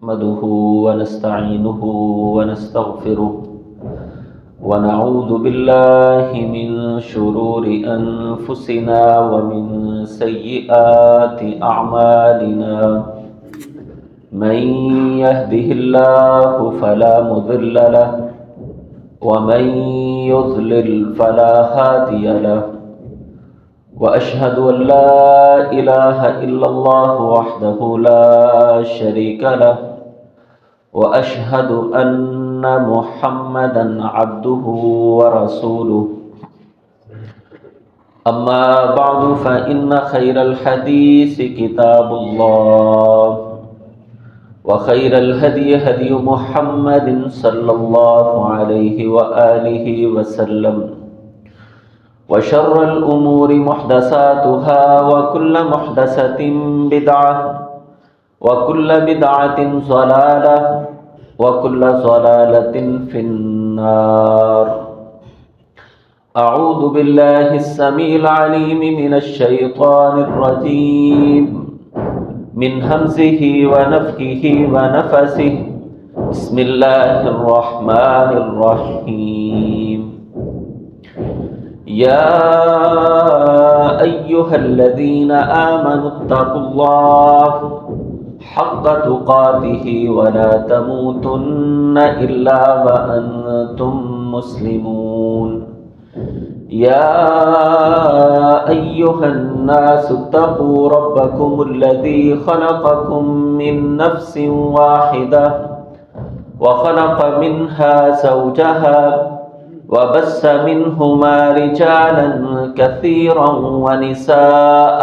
نحمده ونستعينه ونستغفره ونعوذ بالله من شرور أنفسنا ومن سيئات أعمالنا من يهده الله فلا مضل له ومن يضلل فلا هادي له وأشهد أن لا إله إلا الله وحده لا شريك له وأشهد أن محمدا عبده ورسوله أما بعد فإن خير الحديث كتاب الله وخير الهدي هدي محمد صلى الله عليه وآله وسلم وشر الأمور محدثاتها وكل محدثة بدعة وكل بدعة ضلالة وكل ضلالة في النار. أعوذ بالله السميع العليم من الشيطان الرجيم من همزه ونفخه ونفثه. بسم الله الرحمن الرحيم. يا أيها الذين آمنوا اتقوا الله حق تقاته ولا تموتن إلا وأنتم مسلمون. يا أيها الناس اتقوا ربكم الذي خلقكم من نفس واحدة وخلق منها زوجها وبث منهما رجالا كثيرا ونساء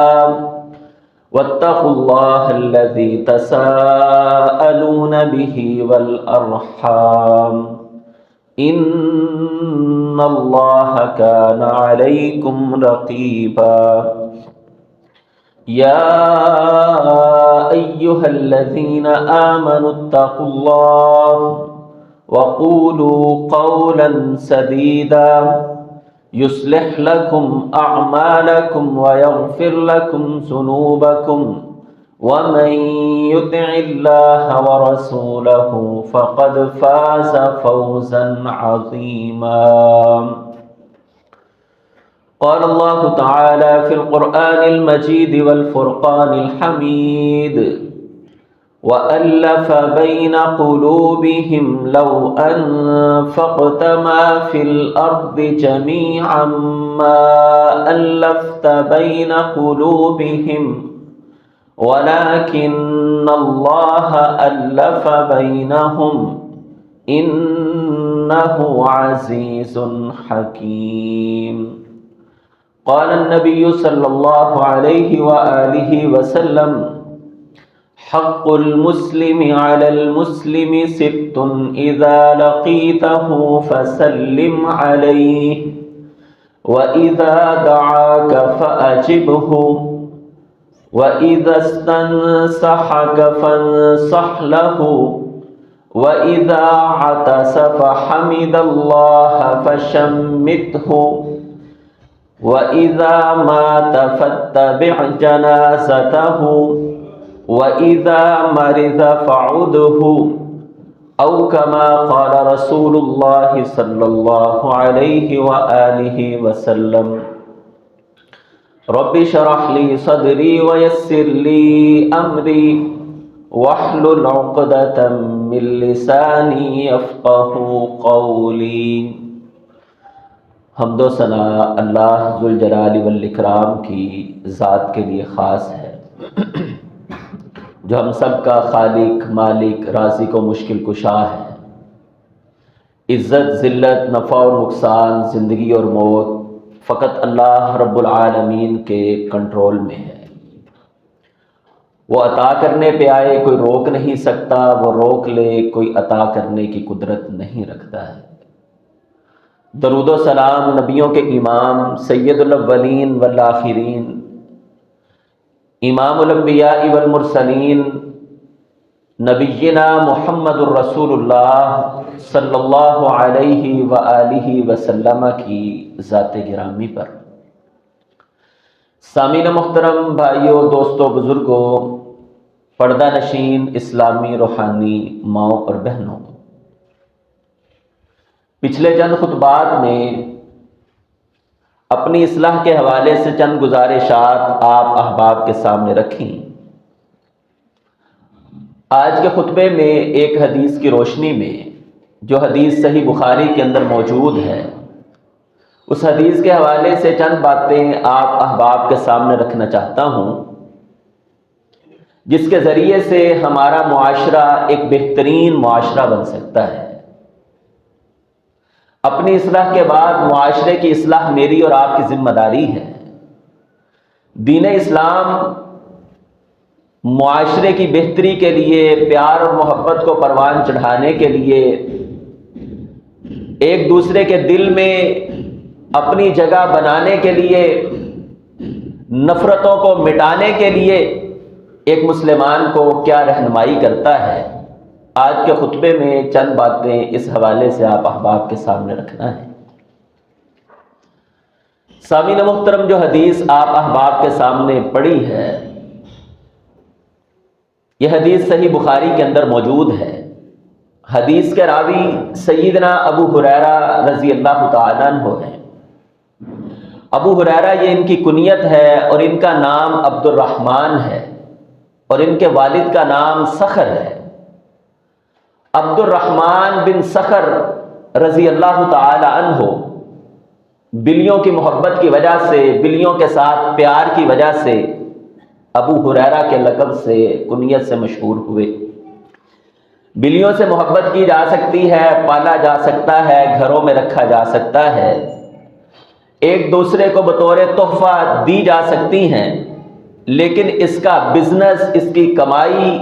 واتقوا الله الذي تساءلون به والأرحام إن الله كان عليكم رقيبا. يا أيها الذين آمنوا اتقوا الله وقولوا قولا سديدا يصلح لكم أعمالكم ويغفر لكم ذنوبكم ومن يطع الله ورسوله فقد فاز فوزا عظيما. قال الله تعالى في القرآن المجيد والفرقان الحميد: وألف بين قلوبهم لو أنفقت ما في الأرض جميعا ما ألفت بين قلوبهم ولكن الله ألف بينهم إنه عزيز حكيم. قال النبي صلى الله عليه وآله وسلم: حق المسلم على المسلم ست إذا لقيته فسلم عليه وإذا دعاك فأجبه وإذا استنصحك فانصح له وإذا عطس فحمد الله فشمته وإذا مات فاتبع جنازته وَإِذَا مَرِضَ فَعُدْهُ أو كما قال رسول الله صلى الله عليه وآله وسلم. رب اشرح لي صدري ويسر لي أمري واحلل عقدة من لساني يفقهوا قولي. حمد و ثنا اللہ ذوالجلال والاکرام کی ذات کے لیے خاص ہے جو ہم سب کا خالق، مالک، رازق و مشکل کشا ہے. عزت، ذلت، نفع اور نقصان، زندگی اور موت فقط اللہ رب العالمین کے کنٹرول میں ہے. وہ عطا کرنے پہ آئے کوئی روک نہیں سکتا، وہ روک لے کوئی عطا کرنے کی قدرت نہیں رکھتا ہے. درود و سلام نبیوں کے امام سید الاولین والآخرین، امام الانبیاء والمرسلین، نبینا محمد الرسول اللہ صلی اللہ علیہ وآلہ وسلم کی ذات گرامی پر. سامعین محترم، بھائیوں، دوستوں، بزرگوں، پردہ نشین اسلامی روحانی ماؤں اور بہنوں، پچھلے چند خطبات میں اپنی اصلاح کے حوالے سے چند گزارشات آپ احباب کے سامنے رکھیں۔ آج کے خطبے میں ایک حدیث کی روشنی میں، جو حدیث صحیح بخاری کے اندر موجود ہے، اس حدیث کے حوالے سے چند باتیں آپ احباب کے سامنے رکھنا چاہتا ہوں، جس کے ذریعے سے ہمارا معاشرہ ایک بہترین معاشرہ بن سکتا ہے۔ اپنی اصلاح کے بعد معاشرے کی اصلاح میری اور آپ کی ذمہ داری ہے۔ دین اسلام معاشرے کی بہتری کے لیے، پیار اور محبت کو پروان چڑھانے کے لیے، ایک دوسرے کے دل میں اپنی جگہ بنانے کے لیے، نفرتوں کو مٹانے کے لیے ایک مسلمان کو کیا رہنمائی کرتا ہے، آج کے خطبے میں چند باتیں اس حوالے سے آپ احباب کے سامنے رکھنا ہے۔ سامعین محترم، جو حدیث آپ احباب کے سامنے پڑھی ہے، یہ حدیث صحیح بخاری کے اندر موجود ہے۔ حدیث کے راوی سیدنا ابو ہریرہ رضی اللہ تعالیٰ عنہ ہیں۔ ابو ہریرہ یہ ان کی کنیت ہے، اور ان کا نام عبد الرحمن ہے، اور ان کے والد کا نام صخر ہے۔ عبد الرحمن بن صخر رضی اللہ تعالی عنہ بلیوں کی محبت کی وجہ سے، بلیوں کے ساتھ پیار کی وجہ سے ابو ہریرہ کے لقب سے، کنیت سے مشہور ہوئے۔ بلیوں سے محبت کی جا سکتی ہے، پالا جا سکتا ہے، گھروں میں رکھا جا سکتا ہے، ایک دوسرے کو بطور تحفہ دی جا سکتی ہیں، لیکن اس کا بزنس، اس کی کمائی،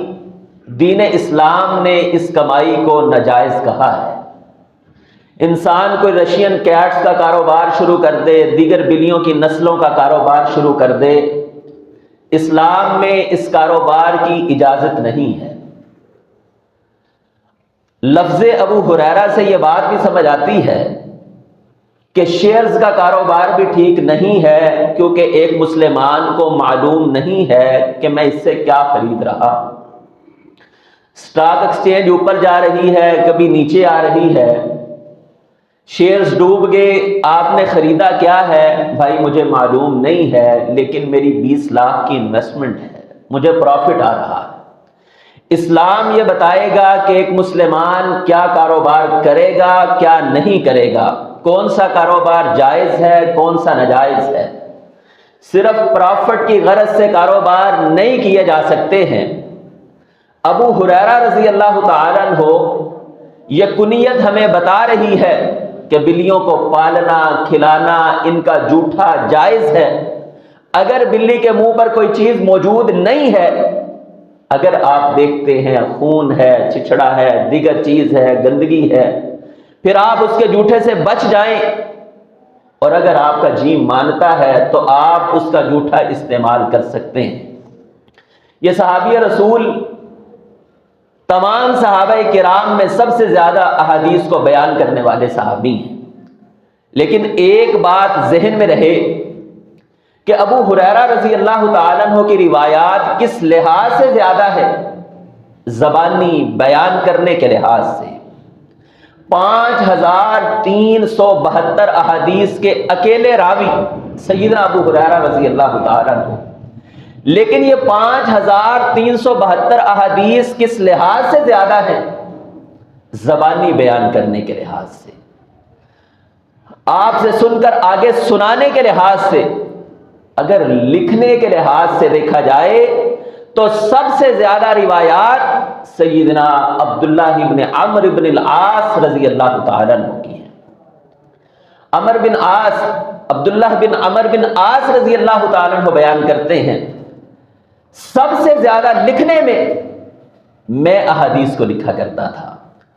دین اسلام نے اس کمائی کو ناجائز کہا ہے۔ انسان کوئی رشین کیٹس کا کاروبار شروع کر دے، دیگر بلیوں کی نسلوں کا کاروبار شروع کر دے، اسلام میں اس کاروبار کی اجازت نہیں ہے۔ لفظ ابو ہریرہ سے یہ بات بھی سمجھ آتی ہے کہ شیئرز کا کاروبار بھی ٹھیک نہیں ہے، کیونکہ ایک مسلمان کو معلوم نہیں ہے کہ میں اس سے کیا خرید رہا ہوں۔ سٹاک ایکسچینج اوپر جا رہی ہے، کبھی نیچے آ رہی ہے، شیئرز ڈوب گئے، آپ نے خریدا کیا ہے؟ بھائی مجھے معلوم نہیں ہے، لیکن میری 20 لاکھ کی انویسٹمنٹ ہے، مجھے پروفٹ آ رہا ہے۔ اسلام یہ بتائے گا کہ ایک مسلمان کیا کاروبار کرے گا، کیا نہیں کرے گا، کون سا کاروبار جائز ہے، کون سا ناجائز ہے۔ صرف پروفٹ کی غرض سے کاروبار نہیں کیے جا سکتے ہیں۔ ابو ہریرہ رضی اللہ تعالیٰ عنہ یہ کنیت ہمیں بتا رہی ہے کہ بلیوں کو پالنا، کھلانا، ان کا جوٹھا جائز ہے۔ اگر بلی کے منہ پر کوئی چیز موجود نہیں ہے، اگر آپ دیکھتے ہیں خون ہے، چچڑا ہے، دیگر چیز ہے، گندگی ہے، پھر آپ اس کے جوٹھے سے بچ جائیں، اور اگر آپ کا جی مانتا ہے تو آپ اس کا جوٹھا استعمال کر سکتے ہیں۔ یہ صحابی رسول تمام صحابہ کرام میں سب سے زیادہ احادیث کو بیان کرنے والے صحابی ہیں، لیکن ایک بات ذہن میں رہے کہ ابو ہریرہ رضی اللہ تعالیٰ عنہ کی روایات کس لحاظ سے زیادہ ہے؟ زبانی بیان کرنے کے لحاظ سے 5372 احادیث کے اکیلے راوی سیدنا ابو ہریرہ رضی اللہ تعالیٰ عنہ، لیکن یہ 5372 احادیث کس لحاظ سے زیادہ ہیں؟ زبانی بیان کرنے کے لحاظ سے، آپ سے سن کر آگے سنانے کے لحاظ سے۔ اگر لکھنے کے لحاظ سے دیکھا جائے تو سب سے زیادہ روایات سیدنا عبداللہ ابن عمرو بن العاص رضی اللہ تعالیٰ عنہ کی ہیں۔ عبداللہ بن عمرو بن عاص رضی اللہ تعالیٰ عنہ بیان کرتے ہیں، سب سے زیادہ لکھنے میں احادیث کو لکھا کرتا تھا۔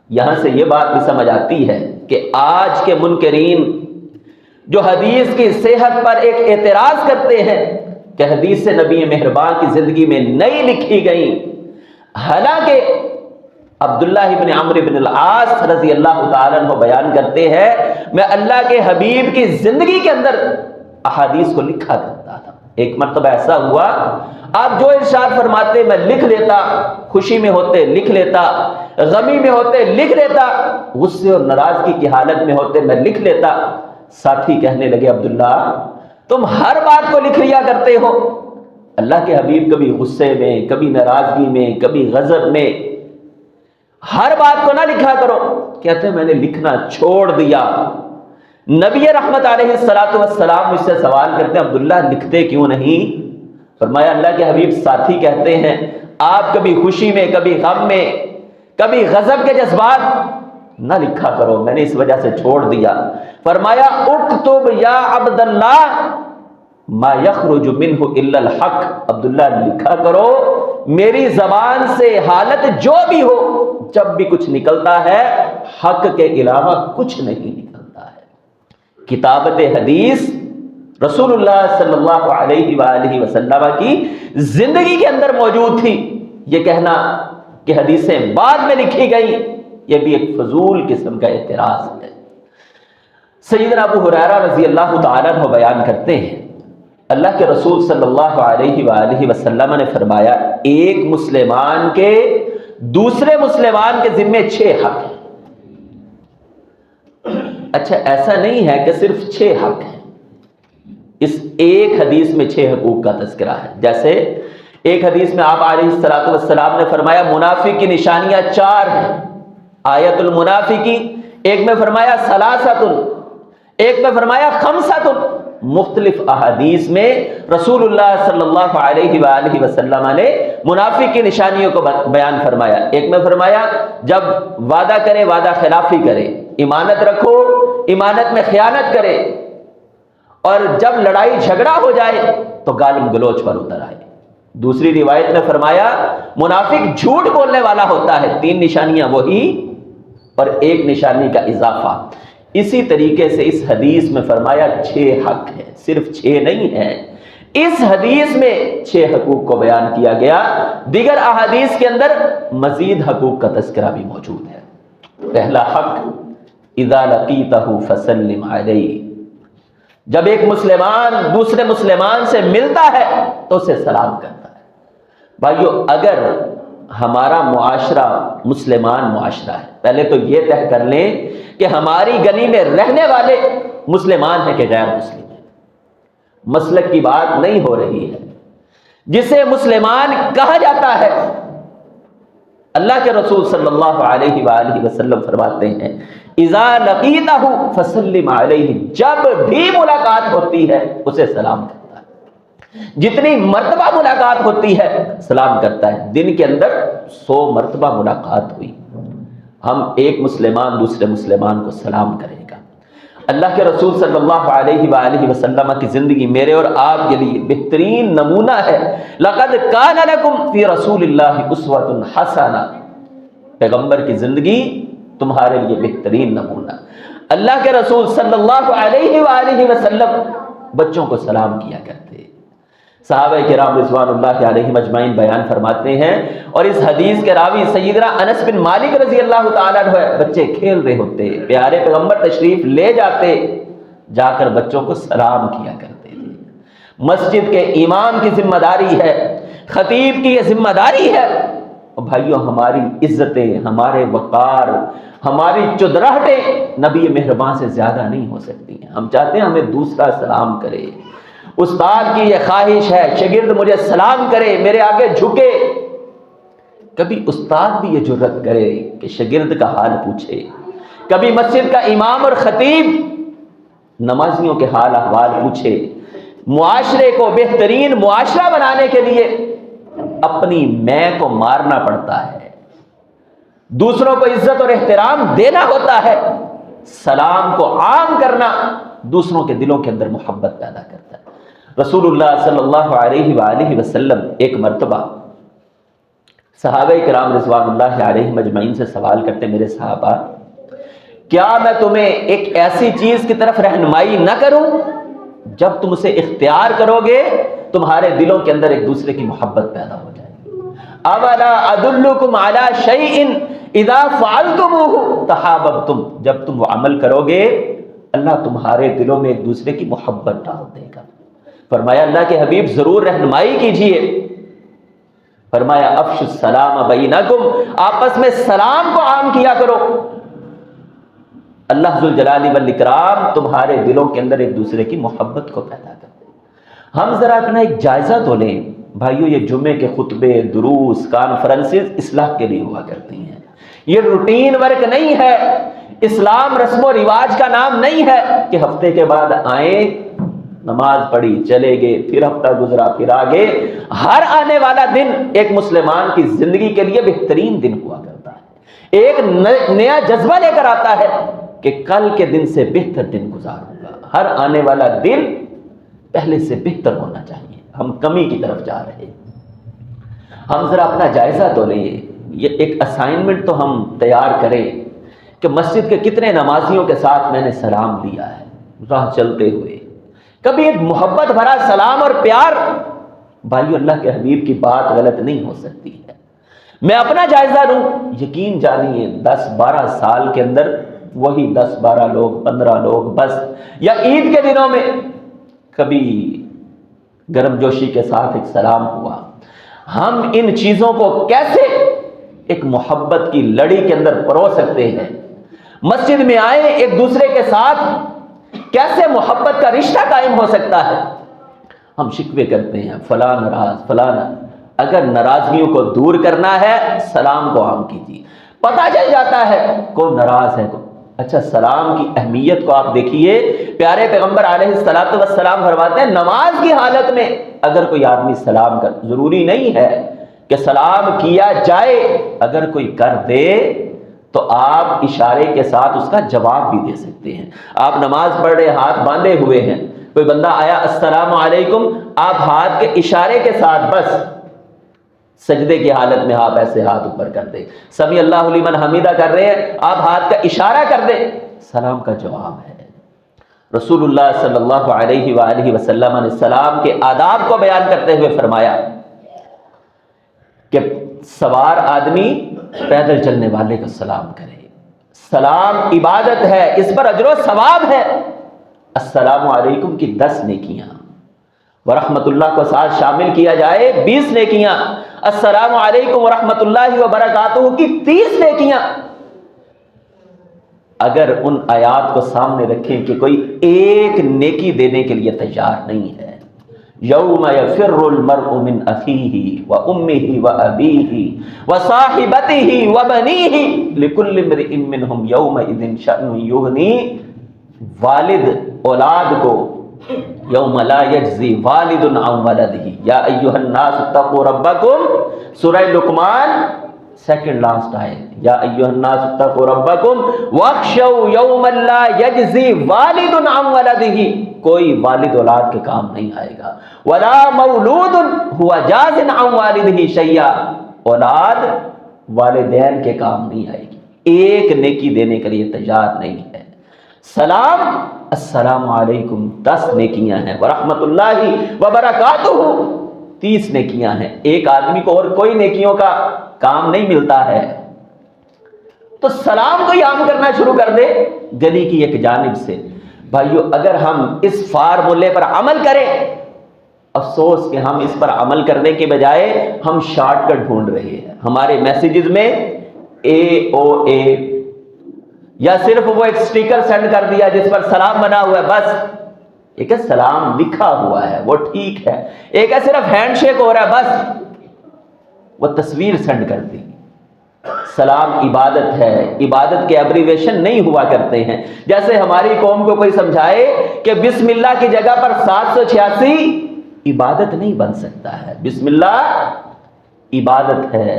یہاں سے یہ بات بھی سمجھ آتی ہے کہ آج کے منکرین جو حدیث کی صحت پر ایک اعتراض کرتے ہیں کہ حدیث نبی مہربان کی زندگی میں نہیں لکھی گئی، حالانکہ عبداللہ ابن عمرو بن العاص رضی اللہ تعالیٰ عنہ بیان کرتے ہیں میں اللہ کے حبیب کی زندگی کے اندر احادیث کو لکھا کرتا تھا۔ ایک مرتبہ ایسا ہوا، آپ جو ارشاد فرماتے میں لکھ لیتا، خوشی میں ہوتے لکھ لیتا، غمی میں ہوتے لکھ لیتا، غصے اور ناراضگی کی حالت میں ہوتے میں لکھ لیتا۔ ساتھی کہنے لگے عبداللہ تم ہر بات کو لکھ لیا کرتے ہو۔ اللہ کے حبیب کبھی غصے میں، کبھی ناراضگی میں، کبھی غضب میں، ہر بات کو نہ لکھا کرو۔ کہتے ہیں میں نے لکھنا چھوڑ دیا۔ نبی رحمت علیہ الصلوۃ والسلام مجھ سے سوال کرتے ہیں عبداللہ لکھتے کیوں نہیں؟ فرمایا اللہ کے حبیب ساتھی کہتے ہیں آپ کبھی خوشی میں، کبھی غم میں، کبھی غضب کے جذبات نہ لکھا کرو، میں نے اس وجہ سے چھوڑ دیا۔ فرمایا اکتب یا عبد اللہ ما یخرج منہ الا الحق، عبداللہ لکھا کرو میری زبان سے حالت جو بھی ہو، جب بھی کچھ نکلتا ہے حق کے علاوہ کچھ نہیں نکلتا ہے۔ کتابت حدیث رسول اللہ صلی اللہ علیہ وآلہ وسلم کی زندگی کے اندر موجود تھی۔ یہ کہنا کہ حدیثیں بعد میں لکھی گئی یہ بھی ایک فضول قسم کا اعتراض ہے۔ سیدنا ابو ہریرہ رضی اللہ تعالیٰ عنہ بیان کرتے ہیں اللہ کے رسول صلی اللہ علیہ وآلہ وسلم نے فرمایا ایک مسلمان کے دوسرے مسلمان کے ذمے 6 حق ہیں۔ اچھا ایسا نہیں ہے کہ صرف 6 حق ہیں، اس ایک حدیث میں 6 حقوق کا تذکرہ ہے۔ جیسے ایک حدیث میں آپ علیہ الصلوۃ والسلام نے فرمایا منافق کی نشانیاں 4 ہیں، آیت المنافقی، ایک میں فرمایا ثلاثۃ، ایک میں فرمایا خمسۃ۔ مختلف احادیث میں رسول اللہ صلی اللہ علیہ وآلہ وسلم نے منافق کی نشانیوں کو بیان فرمایا۔ ایک میں فرمایا جب وعدہ کرے وعدہ خلافی کرے، امانت رکھو امانت میں خیانت کرے، اور جب لڑائی جھگڑا ہو جائے تو گالم گلوچ پر اتر آئے۔ دوسری روایت میں فرمایا منافق جھوٹ بولنے والا ہوتا ہے، 3 نشانیاں وہی اور 1 نشانی کا اضافہ۔ اسی طریقے سے اس حدیث میں فرمایا 6 حق ہے، صرف 6 نہیں ہے، اس حدیث میں 6 حقوق کو بیان کیا گیا۔ دیگر احادیث کے اندر مزید حقوق کا تذکرہ بھی موجود ہے۔ پہلا حق اذا لقیتہ فسلم علیہ، جب ایک مسلمان دوسرے مسلمان سے ملتا ہے تو اسے سلام کرتا ہے۔ بھائیو اگر ہمارا معاشرہ مسلمان معاشرہ ہے، پہلے تو یہ طے کر لیں کہ ہماری گلی میں رہنے والے مسلمان ہیں کہ غیر مسلم ہیں، مسلک کی بات نہیں ہو رہی ہے۔ جسے مسلمان کہا جاتا ہے اللہ کے رسول صلی اللہ علیہ وآلہ وسلم فرماتے ہیں اذا لقیتہ فسلم علیہ، جب بھی ملاقات ہوتی ہے اسے سلام کرتا ہے، جتنی مرتبہ ملاقات ہوتی ہے سلام کرتا ہے۔ دن کے اندر 100 مرتبہ ملاقات ہوئی، ہم ایک مسلمان دوسرے مسلمان کو سلام کرے گا۔ اللہ کے رسول صلی اللہ علیہ وآلہ وسلم کی زندگی میرے اور آپ کے لیے بہترین نمونہ ہے۔ لقد کان لکم فی رسول اللہ اسوۃ حسنہ، پیغمبر کی زندگی تمہارے لیے بہترین نمونہ۔ اللہ کے رسول صلی اللہ علیہ وآلہ وسلم بچوں کو سلام کیا کرتے، صحابہ کرام رضوان اللہ علیہم اجمعین بیان فرماتے ہیں، اور اس حدیث کے راوی سیدنا انس بن مالک رضی اللہ تعالیٰ عنہ، بچے کھیل رہے ہوتے، پیارے پیغمبر تشریف لے جاتے، جا کر بچوں کو سلام کیا کرتے تھے۔ مسجد کے امام کی ذمہ داری ہے، خطیب کی یہ ذمہ داری ہے۔ بھائیوں ہماری عزتیں، ہمارے وقار، ہماری چدراہٹیں نبی مہربان سے زیادہ نہیں ہو سکتی ہیں۔ ہم چاہتے ہیں ہمیں دوسرا سلام کرے، استاد کی یہ خواہش ہے شاگرد مجھے سلام کرے، میرے آگے جھکے۔ کبھی استاد بھی یہ جرت کرے کہ شاگرد کا حال پوچھے، کبھی مسجد کا امام اور خطیب نمازیوں کے حال احوال پوچھے۔ معاشرے کو بہترین معاشرہ بنانے کے لیے اپنی میں کو مارنا پڑتا ہے، دوسروں کو عزت اور احترام دینا ہوتا ہے، سلام کو عام کرنا دوسروں کے دلوں کے اندر محبت پیدا کرتا ہے۔ رسول اللہ صلی اللہ علیہ وآلہ وسلم ایک مرتبہ صحابہ کرام رضوان اللہ علیہم اجمعین سے سوال کرتے، میرے صحابہ کیا میں تمہیں ایک ایسی چیز کی طرف رہنمائی نہ کروں جب تم اسے اختیار کرو گے تمہارے دلوں کے اندر ایک دوسرے کی محبت پیدا ہو جائے گی۔ اولا ادلکم علی شیء اذا فعلتموہ تحاببتم، جب تم وہ عمل کرو گے اللہ تمہارے دلوں میں ایک دوسرے کی محبت ڈال دے گا۔ فرمایا اللہ کے حبیب ضرور رہنمائی کیجئے۔ فرمایا افشوا السلام بینکم، آپس میں سلام کو عام کیا کرو۔ اللہ ذوالجلال والاکرام تمہارے دلوں کے اندر ایک دوسرے کی محبت کو پیدا کر دے۔ ہم ذرا اپنا ایک جائزہ تو لیں بھائیو، یہ جمعے کے خطبے، دروس، کانفرنسز اصلاح کے لیے ہوا کرتی ہیں، یہ روٹین ورک نہیں ہے۔ اسلام رسم و رواج کا نام نہیں ہے کہ ہفتے کے بعد آئیں، نماز پڑھی، چلے گئے، پھر ہفتہ گزرا، پھر آگے۔ ہر آنے والا دن ایک مسلمان کی زندگی کے لیے بہترین دن ہوا کرتا ہے، ایک نیا جذبہ لے کر آتا ہے کہ کل کے دن سے بہتر دن گزاروں گا۔ ہر آنے والا دن پہلے سے بہتر ہونا چاہیے۔ ہم کمی کی طرف جا رہے ہیں۔ ہم ذرا اپنا جائزہ تو لیں، یہ ایک اسائنمنٹ تو ہم تیار کریں کہ مسجد کے کتنے نمازیوں کے ساتھ میں نے سلام لیا ہے راہ چلتے ہوئے۔ کبھی ایک محبت بھرا سلام اور پیار، بھائیو اللہ کے حبیب کی بات غلط نہیں ہو سکتی ہے۔ میں اپنا جائزہ لوں، یقین جانیے 10-12 سال کے اندر وہی 10-12 لوگ، 15 لوگ بس، یا عید کے دنوں میں کبھی گرم جوشی کے ساتھ ایک سلام ہوا۔ ہم ان چیزوں کو کیسے ایک محبت کی لڑی کے اندر پرو سکتے ہیں؟ مسجد میں آئے، ایک دوسرے کے ساتھ کیسے محبت کا رشتہ قائم ہو سکتا ہے؟ ہم شکوے کرتے ہیں فلاں ناراض، فلاں۔ اگر ناراضگیوں کو دور کرنا ہے سلام کو عام کیجیے، پتہ چل جاتا ہے کون ناراض ہے۔ اچھا، سلام کی اہمیت کو آپ دیکھیے، پیارے پیغمبر علیہ الصلوۃ والسلام فرماتے ہیں نماز کی حالت میں اگر کوئی آدمی سلام کر، ضروری نہیں ہے کہ سلام کیا جائے، اگر کوئی کر دے تو آپ اشارے کے ساتھ اس کا جواب بھی دے سکتے ہیں۔ آپ نماز پڑھ رہے، ہاتھ باندھے ہوئے ہیں، کوئی بندہ آیا السلام علیکم، آپ ہاتھ کے اشارے کے ساتھ بس سجدے کی حالت میں آپ ایسے ہاتھ اوپر کر دیں، سمیع اللہ لمن حمیدہ کر رہے ہیں، آپ ہاتھ کا اشارہ کر دیں، سلام کا جواب ہے۔ رسول اللہ صلی اللہ علیہ وآلہ وسلم نے سلام کے آداب کو بیان کرتے ہوئے فرمایا کہ سوار آدمی پیدل چلنے والے کا سلام کرے۔ سلام عبادت ہے، اس پر اجر و ثواب ہے۔ السلام علیکم کی 10 نیکیاں، ورحمت اللہ کو ساتھ شامل کیا جائے 20 نیکیاں، السلام علیکم ورحمت اللہ وبرکاتہ کی 30 نیکیاں۔ اگر ان آیات کو سامنے رکھیں کہ کوئی ایک نیکی دینے کے لیے تیار نہیں ہے، یوم یفر المرء من اخیہ وامہ وابیہ وصاحبتہ وبنیہ لکل امرئ منہم یومئذ شأن یغنی، والد اولاد کو یوم لا یجزی والد عن ولدہ، یا ایھا الناس اتقوا ربکم، سورہ لقمان سیکنڈ لاسٹ آئے، یا ایھا الناس اتقوا ربکم واخشوا یوما لا یجزی والد عن ولدہ، کوئی والد اولاد کے کام نہیں آئے گا، ولا مولود هو جاز عن والدہ شیئا، اولاد والدین کے کام نہیں آئے گی، ایک نیکی دینے کے لیے تیار نہیں ہے۔ سلام، السلام علیکم 10 نیکیاں ہیں، ورحمت اللہ وبرکاتہ 30 نیکیاں ہیں۔ ایک آدمی کو اور کوئی نیکیوں کا کام نہیں ملتا ہے، تو سلام کو ہی عام کرنا شروع کر دے گلی کی ایک جانب سے۔ بھائیو اگر ہم اس فارمولے پر عمل کریں، افسوس کہ ہم اس پر عمل کرنے کے بجائے ہم شارٹ کٹ ڈھونڈ رہے ہیں۔ ہمارے میسیجز میں AOA یا صرف وہ ایک سٹیکر سینڈ کر دیا جس پر سلام بنا ہوا ہے، بس ایک ہے سلام لکھا ہوا ہے وہ ٹھیک ہے، ایک ہے صرف ہینڈ شیک ہو رہا ہے، بس وہ تصویر سینڈ کر دی۔ سلام عبادت ہے، عبادت کے ایبریویشن نہیں ہوا کرتے ہیں۔ جیسے ہماری قوم کو کوئی سمجھائے کہ بسم اللہ کی جگہ پر 786 عبادت نہیں بن سکتا ہے، بسم اللہ عبادت ہے،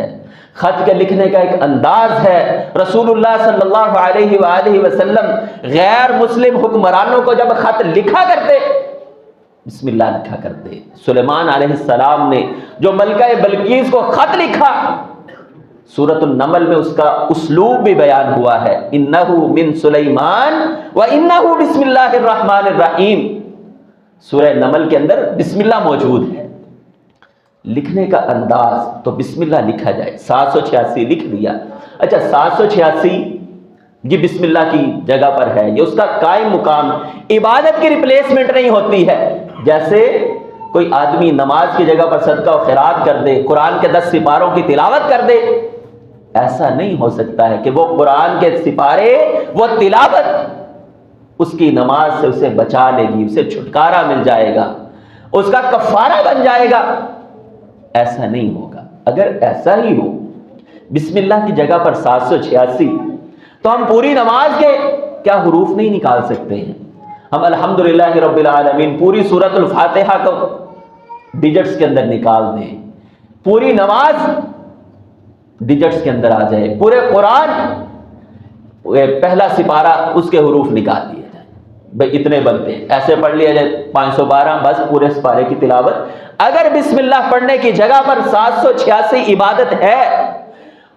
خط کے لکھنے کا ایک انداز ہے۔ رسول اللہ صلی اللہ علیہ وآلہ وسلم غیر مسلم حکمرانوں کو جب خط لکھا کرتے بسم اللہ لکھا کرتے۔ سلیمان علیہ السلام نے جو ملکہ بلقیس کو خط لکھا، سورۃ النمل میں اس کا اسلوب بھی بیان ہوا ہے، انہ من سلیمان و انہ بسم اللہ الرحمن الرحیم۔ سورہ نمل کے اندر بسم اللہ موجود ہے۔ لکھنے کا انداز تو بسم اللہ لکھا جائے، 786 لکھ دیا۔ اچھا 786 یہ بسم اللہ کی جگہ پر ہے، یہ اس کا قائم مقام، عبادت کی ریپلیسمنٹ نہیں ہوتی ہے۔ جیسے کوئی آدمی نماز کی جگہ پر صدقہ و خیرات کر دے، قرآن کے 10 سپاروں کی تلاوت کر دے، ایسا نہیں ہو سکتا ہے کہ وہ قرآن کے سپارے، وہ تلاوت اس کی نماز سے اسے بچا لے گی، اسے چھٹکارا مل جائے گا، اس کا کفارہ بن جائے گا۔ ایسا نہیں ہوگا۔ اگر ایسا ہی ہو، بسم اللہ کی جگہ پر 786، تو ہم پوری نماز کے کیا حروف نہیں نکال سکتے ہیں؟ ہم الحمدللہ رب العالمین پوری سورۃ الفاتحہ کو ڈیجٹس کے اندر نکال دیں، پوری نماز ڈیجٹس کے اندر آ جائے، پورے قرآن پہلا سپارہ اس کے حروف نکال لیے جائیں، بھئی اتنے بنتے ہیں، ایسے پڑھ لیا جائے 512، بس پورے سپارے کی تلاوت۔ اگر بسم اللہ پڑھنے کی جگہ پر 786 عبادت ہے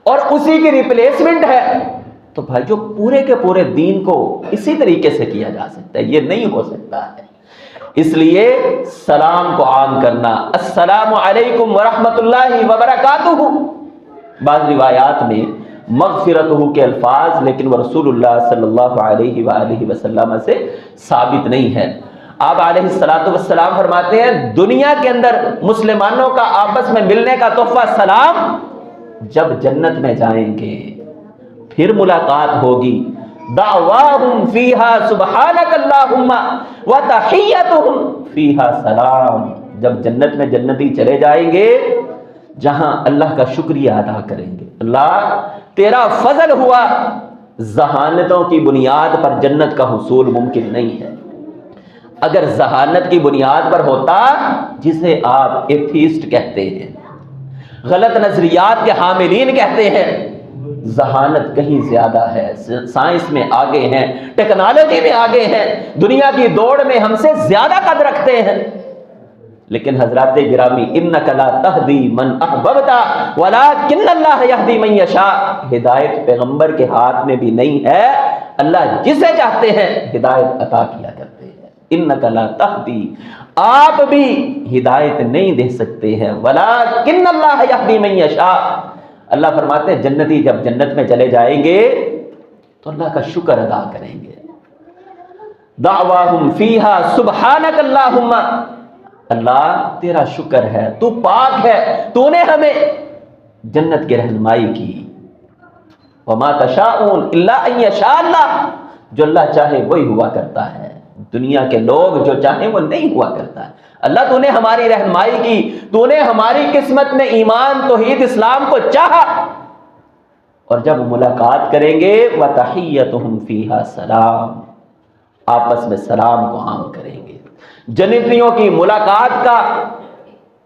اور اسی کی ریپلیسمنٹ ہے، تو بھائی جو پورے کے پورے دین کو اسی طریقے سے کیا جا سکتا ہے، یہ نہیں ہو سکتا ہے۔ اس لیے سلام کو عام کرنا، السلام علیکم ورحمۃ اللہ وبرکاتہ، بعض روایات میں مغفرتہ کے الفاظ، لیکن وہ رسول اللہ صلی اللہ علیہ وآلہ وسلم سے ثابت نہیں ہے۔ آپ علیہ الصلوۃ والسلام فرماتے ہیں دنیا کے اندر مسلمانوں کا آپس میں ملنے کا تحفہ سلام، جب جنت میں جائیں گے پھر ملاقات ہوگی، دعواہم فیہا سبحانک اللہم وتحیتہم فیہا سلام، جب جنت میں جنتی چلے جائیں گے جہاں اللہ کا شکریہ ادا کریں گے، اللہ تیرا فضل ہوا، ذہانتوں کی بنیاد پر جنت کا حصول ممکن نہیں ہے۔ اگر ذہانت کی بنیاد پر ہوتا، جسے آپ ایتھیسٹ کہتے ہیں، غلط نظریات کے حاملین کہتے ہیں، ذہانت کہیں زیادہ ہے، سائنس میں آگے ہیں، ٹیکنالوجی میں آگے ہیں، دنیا کی دوڑ میں ہم سے زیادہ قد رکھتے ہیں، لیکن حضرات گرامی انک لا تہدی من احببت ولکن اللہ یہدی من یشاء، ہدایت پیغمبر کے ہاتھ میں بھی نہیں ہے، اللہ جسے چاہتے ہیں ہدایت عطا کیا کرتے ہیں۔ انک لا تہدی، آپ بھی ہدایت نہیں دے سکتے ہیں، ولکن اللہ یہدی من یشاء، اللہ فرماتے ہیں جنتی جب جنت میں چلے جائیں گے تو اللہ کا شکر ادا کریں گے، دعواہم فیہا سبحانک اللہم، اللہ تیرا شکر ہے، تو پاک ہے، تو نے ہمیں جنت کی رہنمائی کی، وما تشاءون الا ان یشاء اللہ، جو اللہ چاہے وہی ہوا کرتا ہے، دنیا کے لوگ جو چاہیں وہ نہیں ہوا کرتا ہے۔ اللہ تو نے ہماری رہنمائی کی، تو نے ہماری قسمت میں ایمان توحید اسلام کو چاہا، اور جب ملاقات کریں گے وتحیتہم فیہا سلام، آپس میں سلام کو عام کریں گے۔ جنتیوں کی ملاقات کا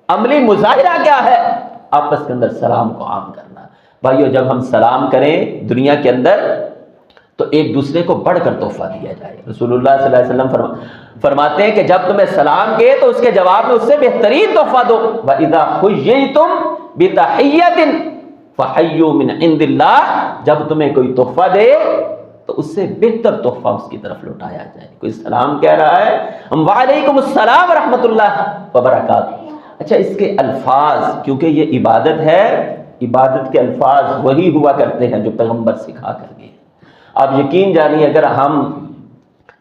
عملی مظاہرہ کیا ہے؟ آپس کے اندر سلام کو عام کرنا۔ بھائیو جب ہم سلام کریں دنیا کے اندر تو ایک دوسرے کو بڑھ کر تحفہ دیا جائے۔ رسول اللہ صلی اللہ علیہ وسلم فرماتے ہیں کہ جب تمہیں سلام کیے تو اس کے جواب میں اس سے بہترین تحفہ دو، وَإِذَا حُيِّيتُم بِتَحِيَّةٍ فَحَيُّوا مِنْ عِنْدِ اللَّهِ، جب تمہیں کوئی تحفہ دے تو اس سے بہتر تحفہ اس کی طرف لوٹایا جائے۔ کوئی سلام کہہ رہا ہے، ہم وعلیکم السلام ورحمۃ اللہ وبرکاتہ۔ اچھا اس کے الفاظ، کیونکہ یہ عبادت ہے، عبادت کے الفاظ وہی ہوا کرتے ہیں جو پیغمبر سکھا کر گئے۔ آپ یقین جانیے اگر ہم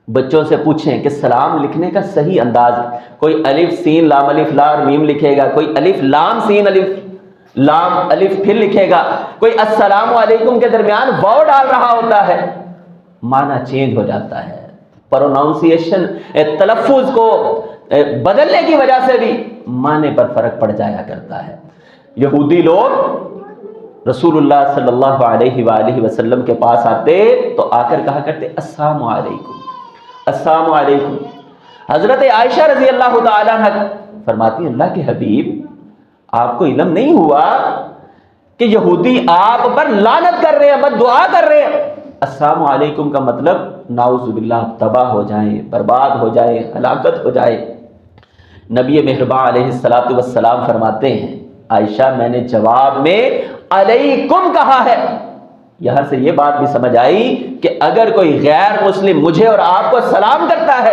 بچوں سے پوچھیں کہ سلام لکھنے کا صحیح انداز، کوئی الف سین لام الف لا اور میم لکھے گا، کوئی الف لام سین الف لام الف پھر لکھے گا، کوئی السلام علیکم کے درمیان واو ڈال رہا ہوتا ہے، معنی چینج ہو جاتا ہے، پروناؤنسیشن تلفظ کو بدلنے کی وجہ سے بھی معنی پر فرق پڑ جایا کرتا ہے۔ یہودی لوگ رسول اللہ صلی اللہ علیہ وآلہ وسلم کے پاس آتے تو آ کر کہا کرتے السلام علیکم السلام علیکم۔ حضرت عائشہ رضی اللہ تعالیٰ عنہ فرماتی ہیں اللہ کے حبیب آپ کو علم نہیں ہوا کہ یہودی آپ پر لعنت کر رہے ہیں، بد دعا کر رہے ہیں؟ السلام علیکم کا مطلب نعوذ باللہ تباہ ہو جائیں، برباد ہو جائے، ہلاکت ہو جائے۔ نبی مہربان علیہ الصلوۃ والسلام فرماتے ہیں عائشہ میں نے جواب میں علیکم کہا ہے۔ یہاں سے یہ بات بھی سمجھ آئی کہ اگر کوئی غیر مسلم مجھے اور آپ کو سلام کرتا ہے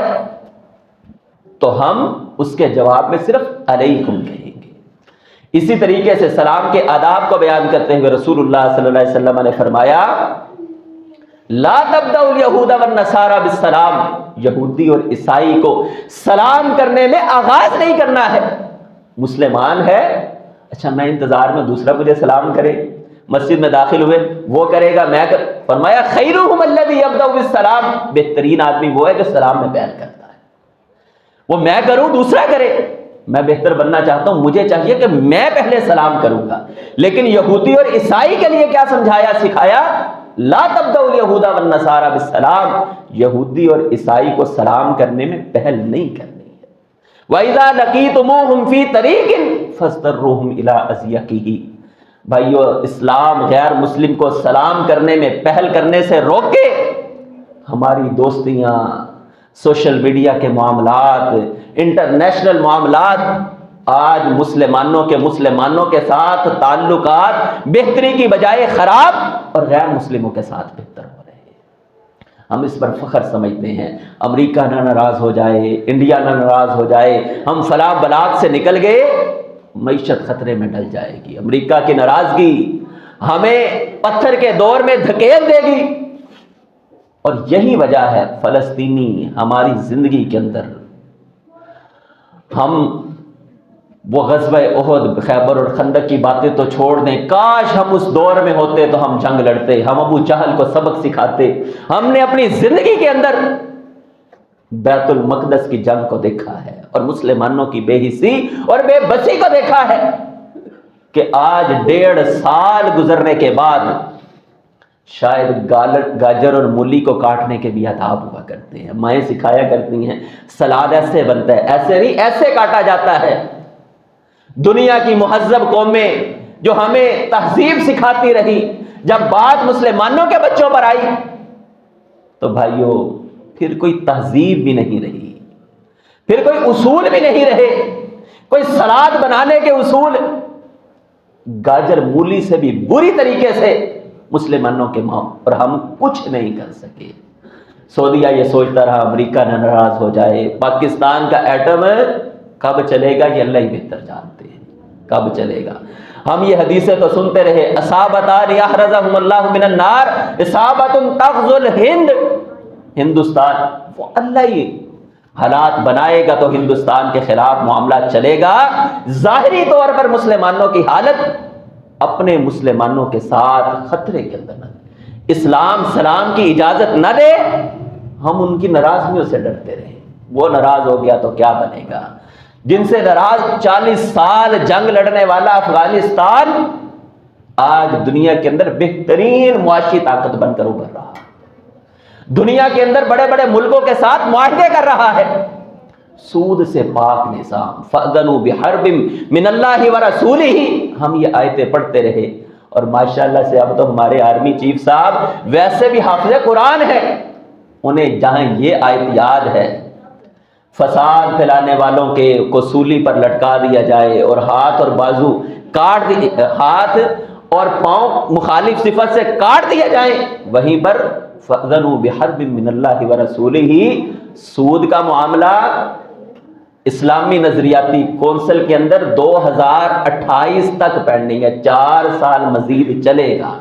تو ہم اس کے جواب میں صرف علیکم کہیں گے۔ اسی طریقے سے سلام کے آداب کو بیان کرتے ہوئے رسول اللہ صلی اللہ علیہ وسلم نے فرمایا لا تبدأوا اليہود والنصارى بالسلام، یہودی اور عیسائی کو سلام کرنے میں آغاز نہیں کرنا ہے۔ مسلمان ہے، اچھا میں انتظار میں دوسرا مجھے سلام کرے، مسجد میں داخل ہوئے وہ کرے گا میں فرمایا خیرہم الذی یبدأ بالسلام، بہترین آدمی وہ ہے جو سلام میں پہل کرتا ہے۔ وہ میں کروں دوسرا کرے، میں بہتر بننا چاہتا ہوں، مجھے چاہیے کہ میں پہلے سلام کروں گا۔ لیکن یہودی اور عیسائی کے لیے کیا سمجھایا سکھایا؟ لا تبدأوا اليہود والنصارى بالسلام، یہودی اور عیسائی کو سلام کرنے میں پہل نہیں کرنی ہے۔ وَإِذَا لَقِيتُمُوهُمْ فِي طَرِيقٍ فَاسْتَرُّوهُمْ إِلَىٰ أَزْيَقِهِ، بھائیو اسلام غیر مسلم کو سلام کرنے میں پہل کرنے سے روکے۔ ہماری دوستیاں، سوشل میڈیا کے معاملات، انٹرنیشنل معاملات، آج مسلمانوں کے ساتھ تعلقات بہتری کی بجائے خراب اور غیر مسلموں کے ساتھ بہتر ہو رہے ہیں۔ ہم اس پر فخر سمجھتے ہیں، امریکہ نہ ناراض ہو جائے، انڈیا نہ ناراض ہو جائے، ہم فلاں بلاک سے نکل گئے، معیشت خطرے میں ڈل جائے گی، امریکہ کی ناراضگی ہمیں پتھر کے دور میں دھکیل دے گی۔ اور یہی وجہ ہے فلسطینی ہماری زندگی کے اندر، ہم وہ غزوہ احد، خیبر اور خندق کی باتیں تو چھوڑ دیں، کاش ہم اس دور میں ہوتے تو ہم جنگ لڑتے، ہم ابو جہل کو سبق سکھاتے۔ ہم نے اپنی زندگی کے اندر بیت المقدس کی جنگ کو دیکھا ہے اور مسلمانوں کی بے حسی اور بے بسی کو دیکھا ہے کہ آج 1.5 سال گزرنے کے بعد شاید گاجر اور مولی کو کاٹنے کے بھی آداب ہوا کرتے ہیں۔ مائیں سکھایا کرتی ہیں سلاد ایسے بنتا ہے، ایسے نہیں، ایسے کاٹا جاتا ہے۔ دنیا کی مہذب قومیں جو ہمیں تہذیب سکھاتی رہی، جب بات مسلمانوں کے بچوں پر آئی تو بھائیوں پھر کوئی تہذیب بھی نہیں رہی، پھر کوئی اصول بھی نہیں رہے، کوئی سلاد بنانے کے اصول گاجر مولی سے بھی بری طریقے سے مسلمانوں کے ماں، اور ہم کچھ نہیں کر سکے۔ سعودیہ یہ سوچتا رہا امریکہ نہ ناراض ہو جائے، پاکستان کا ایٹم کب چلے گا یہ اللہ ہی بہتر جانتے ہیں، کب چلے گا۔ ہم یہ حدیثیں تو سنتے رہے، اصابتان یحرزہم اللہ من النار، اصابت تغزو الہند، ہندوستان وہ اللہ ہی حالات بنائے گا تو ہندوستان کے خلاف معاملہ چلے گا۔ ظاہری طور پر مسلمانوں کی حالت اپنے مسلمانوں کے ساتھ خطرے کے اندر نہ دے، اسلام سلام کی اجازت نہ دے، ہم ان کی ناراضگیوں سے ڈرتے رہے۔ وہ ناراض ہو گیا تو کیا بنے گا؟ جن سے ناراض 40 سال جنگ لڑنے والا افغانستان آج دنیا کے اندر بہترین معاشی طاقت بن کر ابھر رہا ہے، دنیا کے اندر بڑے بڑے ملکوں کے ساتھ معاہدے کر رہا ہے، سود سے پاک نظام، فَأْذَنُوا بِحَرْبٍ مِّنَ اللَّهِ وَرَسُولِهِ، ہم یہ آیتیں پڑھتے رہے۔ اور ماشاءاللہ سے اب تو ہمارے آرمی چیف صاحب ویسے بھی حافظ قرآن ہے، انہیں جہاں یہ آیت یاد ہے فساد پھیلانے والوں کے کو سولی پر لٹکا دیا جائے اور ہاتھ اور بازو کاٹ دیے، ہاتھ اور پاؤں مخالف صفت سے کاٹ دیا جائیں، وہیں پر فَأْذَنُوا بِحَرْبٍ مِّنَ اللَّهِ وَرَسُولِهِ، سود کا معاملہ اسلامی نظریاتی کونسل کے اندر 2028 تک پینڈنگ ہے، 4 سال مزید چلے گا،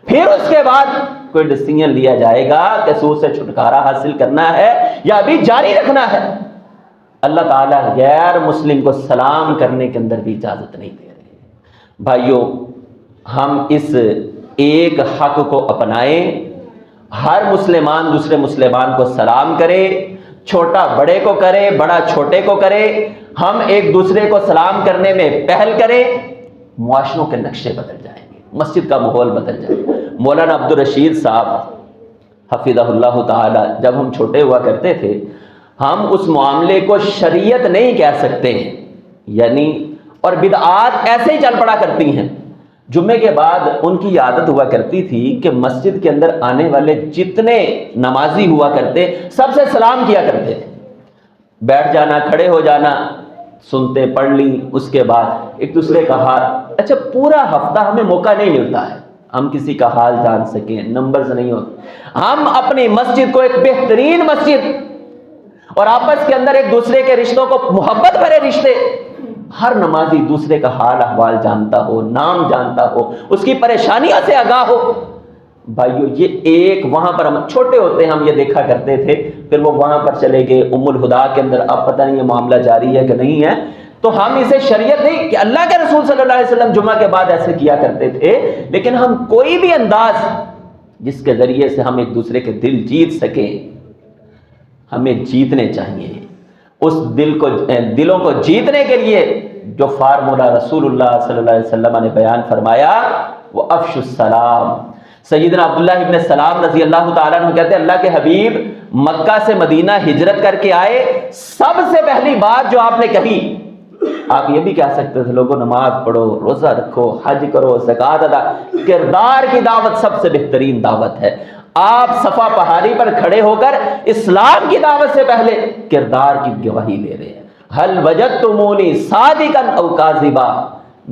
پھر اس کے بعد کوئی ڈیسیژن لیا جائے گا کہ سود سے چھٹکارا حاصل کرنا ہے یا ابھی جاری رکھنا ہے۔ اللہ تعالیٰ غیر مسلم کو سلام کرنے کے اندر بھی اجازت نہیں دے رہے۔ بھائیوں ہم اس ایک حق کو اپنائیں، ہر مسلمان دوسرے مسلمان کو سلام کرے، چھوٹا بڑے کو کرے، بڑا چھوٹے کو کرے، ہم ایک دوسرے کو سلام کرنے میں پہل کریں، معاشروں کے نقشے بدل جائیں گے، مسجد کا ماحول بدل جائے گا۔ مولانا عبدالرشید صاحب حفظہ اللہ تعالی، جب ہم چھوٹے ہوا کرتے تھے ہم اس معاملے کو شریعت نہیں کہہ سکتے ہیں، یعنی اور بدعات ایسے ہی چل پڑا کرتی ہیں۔ جمعے کے بعد ان کی عادت ہوا کرتی تھی کہ مسجد کے اندر آنے والے جتنے نمازی ہوا کرتے سب سے سلام کیا کرتے تھے، بیٹھ جانا، کھڑے ہو جانا، سنتے پڑھ لی، اس کے بعد ایک دوسرے کا حال۔ اچھا پورا ہفتہ ہمیں موقع نہیں ملتا ہے ہم کسی کا حال جان سکیں، نمبرز نہیں ہوتے، ہم اپنی مسجد کو ایک بہترین مسجد اور آپس کے اندر ایک دوسرے کے رشتوں کو محبت بھرے رشتے، ہر نمازی دوسرے کا حال احوال جانتا ہو، نام جانتا ہو، اس کی پریشانیوں سے آگاہ ہو۔ بھائیو یہ ایک وہاں پر ہم چھوٹے ہوتے ہیں ہم یہ دیکھا کرتے تھے، پھر وہ وہاں پر چلے گئے ام الہدا کے اندر، اب پتہ نہیں یہ معاملہ جاری ہے کہ نہیں ہے، تو ہم اسے شریعت نہیں کہ اللہ کے رسول صلی اللہ علیہ وسلم جمعہ کے بعد ایسے کیا کرتے تھے، لیکن ہم کوئی بھی انداز جس کے ذریعے سے ہم ایک دوسرے کے دل جیت سکیں ہمیں جیتنے چاہیے۔ اس دلوں کو جیتنے کے لیے جو فارمولہ رسول اللہ صلی اللہ علیہ وسلم نے بیان فرمایا وہ افش السلام۔ سیدنا عبداللہ ابن سلام رضی اللہ تعالیٰ عنہ کہتے ہیں اللہ کے حبیب مکہ سے مدینہ ہجرت کر کے آئے، سب سے پہلی بات جو آپ نے کہی، آپ یہ بھی کہہ سکتے تھے لوگوں نماز پڑھو، روزہ رکھو، حج کرو، زکوٰۃ ادا، کردار کی دعوت سب سے بہترین دعوت ہے۔ آپ صفا پہاڑی پر کھڑے ہو کر اسلام کی دعوت سے پہلے کردار کی گواہی لے رہے ہیں، ہل وجدتمونی صادقا او کاذبا،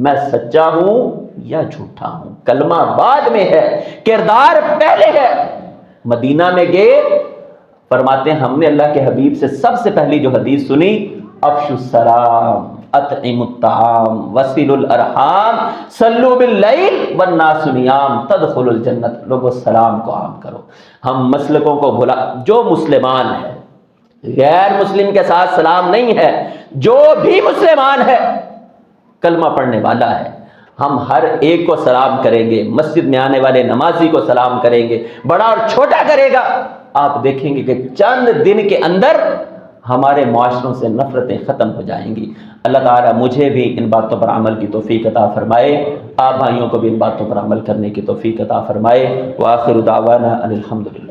میں سچا ہوں یا جھوٹا ہوں، کلمہ بعد میں ہے، کردار پہلے ہے۔ مدینہ میں گئے، فرماتے ہیں ہم نے اللہ کے حبیب سے سب سے پہلی جو حدیث سنی، افشوا السلام، اطعموا الطعام، وصلوا الارحام، صلوا باللیل والناس نیام، تدخلوا الجنت۔ لوگوں سلام کو عام کرو، ہم مسلکوں کو بھلا، جو مسلمان ہے غیر مسلم کے ساتھ سلام نہیں ہے، جو بھی مسلمان ہے کلمہ پڑھنے والا ہے، ہم ہر ایک کو سلام کریں گے، مسجد میں آنے والے نمازی کو سلام کریں گے، بڑا اور چھوٹا کرے گا، آپ دیکھیں گے کہ چند دن کے اندر ہمارے معاشروں سے نفرتیں ختم ہو جائیں گی۔ اللہ تعالیٰ مجھے بھی ان باتوں پر عمل کی توفیق عطا فرمائے، آپ بھائیوں کو بھی ان باتوں پر عمل کرنے کی توفیق عطا فرمائے۔ وآخر دعوانا ان الحمدللہ۔